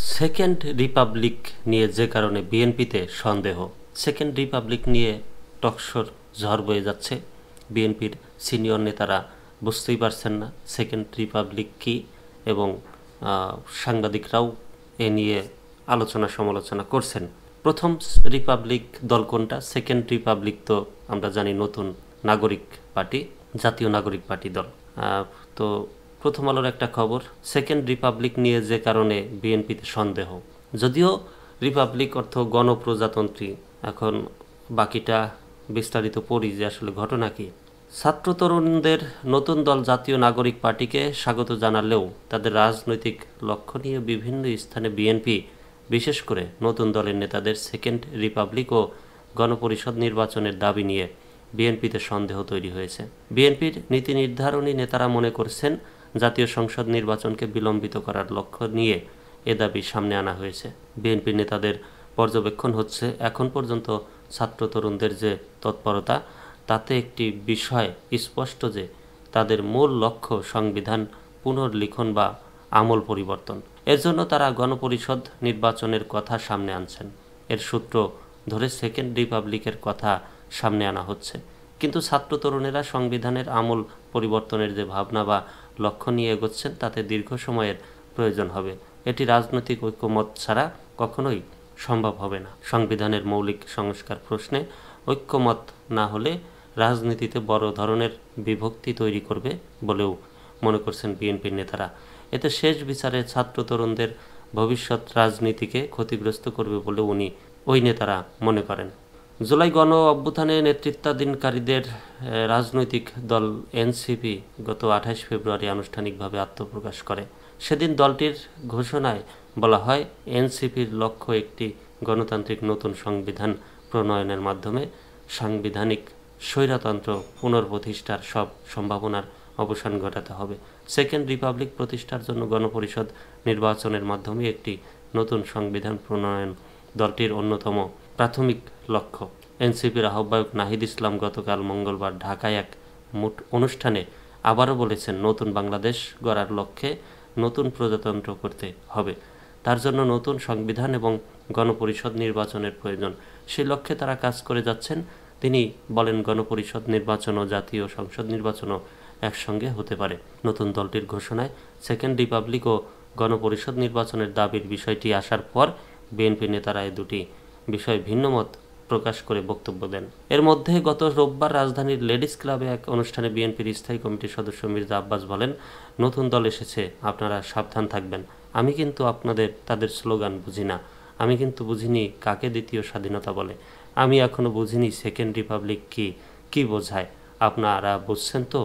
Second Republic নিয়ে যে কারণে বিএনপিতে সন্দেহ, সেকেন্ড রিপাবলিক নিয়ে টকশোর ঝড় বয়ে যাচ্ছে। বিএনপির সিনিয়র নেতারা বুঝতেই পারছেন না সেকেন্ড রিপাবলিক কী, এবং সাংবাদিকরাও এ নিয়ে আলোচনা সমালোচনা করছেন। প্রথম রিপাবলিক দল কোনটা? সেকেন্ড রিপাবলিক তো আমরা জানি নতুন নাগরিক পার্টি, জাতীয় নাগরিক পার্টি দল। তো প্রথম আলোর একটা খবর, সেকেন্ড রিপাবলিক নিয়ে যে কারণে বিএনপিতে সন্দেহ। যদিও রিপাবলিক অর্থ গণপ্রজাতন্ত্রী, এখন বাকিটা বিস্তারিত পড়ি যে আসলে ঘটনা কি। ছাত্র তরুণদের নতুন দল জাতীয় নাগরিক পার্টিকে স্বাগত জানালেও তাদের রাজনৈতিক লক্ষ্য নিয়ে বিভিন্ন স্থানে বিএনপি, বিশেষ করে নতুন দলের নেতাদের সেকেন্ড রিপাবলিক ও গণপরিষদ নির্বাচনের দাবি নিয়ে বিএনপিতে সন্দেহ তৈরি হয়েছে। বিএনপির নীতি নির্ধারণী নেতারা মনে করছেন জাতীয় সংসদ নির্বাচনকে বিলম্বিত করার লক্ষ্য নিয়ে এ দাবি সামনে আনা হয়েছে। বিএনপির নেতাদের পর্যবেক্ষণ হচ্ছে, এখন পর্যন্ত ছাত্র তরুণদের যে তৎপরতা, তাতে একটি বিষয় স্পষ্ট যে তাদের মূল লক্ষ্য সংবিধান পুনর্লিখন বা আমূল পরিবর্তন। এর জন্য তারা গণপরিষদ নির্বাচনের কথা সামনে আনছেন। এর সূত্র ধরে সেকেন্ড রিপাবলিকের কথা সামনে আনা হচ্ছে। কিন্তু ছাত্র তরুণেরা সংবিধানের আমূল পরিবর্তনের যে ভাবনা বা লক্ষ্য নিয়ে এগোচ্ছেন, তাতে দীর্ঘ সময়ের প্রয়োজন হবে। এটি রাজনৈতিক ঐক্যমত ছাড়া কখনোই সম্ভব হবে না। সংবিধানের মৌলিক সংস্কার প্রশ্নে ঐক্যমত না হলে রাজনীতিতে বড় ধরনের বিভক্তি তৈরি করবে বলেও মনে করছেন বিএনপির নেতারা। এতে শেষ বিচারে ছাত্র তরুণদের ভবিষ্যৎ রাজনীতিকে ক্ষতিগ্রস্ত করবে বলে ওই নেতারা মনে করেন। জুলাই গণ অভ্যুত্থানে নেতৃত্বাধীনকারীদের রাজনৈতিক দল এনসিপি গত 28 ফেব্রুয়ারি আনুষ্ঠানিকভাবে আত্মপ্রকাশ করে। সেদিন দলটির ঘোষণায় বলা হয়, এনসিপির লক্ষ্য একটি গণতান্ত্রিক নতুন সংবিধান প্রণয়নের মাধ্যমে সাংবিধানিক স্বৈরতন্ত্র পুনর্প্রতিষ্ঠার সব সম্ভাবনার অবসান ঘটাতে হবে। সেকেন্ড রিপাবলিক প্রতিষ্ঠার জন্য গণপরিষদ নির্বাচনের মাধ্যমে একটি নতুন সংবিধান প্রণয়ন দলটির অন্যতম প্রাথমিক লক্ষ্য। এনসিপির আহ্বায়ক নাহিদ ইসলাম গতকাল মঙ্গলবার ঢাকায় এক অনুষ্ঠানে আবারও বলেছেন, নতুন বাংলাদেশ গড়ার লক্ষ্যে নতুন প্রজাতন্ত্র করতে হবে। তার জন্য নতুন সংবিধান এবং গণপরিষদ নির্বাচনের প্রয়োজন। সেই লক্ষ্যে তারা কাজ করে যাচ্ছেন। তিনি বলেন, গণপরিষদ নির্বাচন ও জাতীয় সংসদ নির্বাচনও একসঙ্গে হতে পারে। নতুন দলটির ঘোষণায় সেকেন্ড রিপাবলিক ও গণপরিষদ নির্বাচনের দাবির বিষয়টি আসার পর বিএনপি নেতারা এই দুটি বিষয়ে ভিন্নমত প্রকাশ করে বক্তব্য দেন। এর মধ্যে গত রোববার রাজধানীর লেডিস ক্লাবে এক অনুষ্ঠানে বিএনপির স্থায়ী কমিটির সদস্য মির্জা আব্বাস বলেন, নতুন দল এসেছে, আপনারা সাবধান থাকবেন। আমি কিন্তু তাদের স্লোগান বুঝি না। আমি কিন্তু বুঝিনি কাকে দ্বিতীয় স্বাধীনতা বলে। আমি এখনো বুঝিনি সেকেন্ড রিপাবলিক কি বোঝায়। আপনারা বুঝছেন তো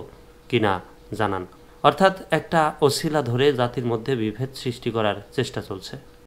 কিনা জানান। অর্থাৎ একটা অছিলা ধরে জাতির মধ্যে বিভেদ সৃষ্টি করার চেষ্টা চলছে।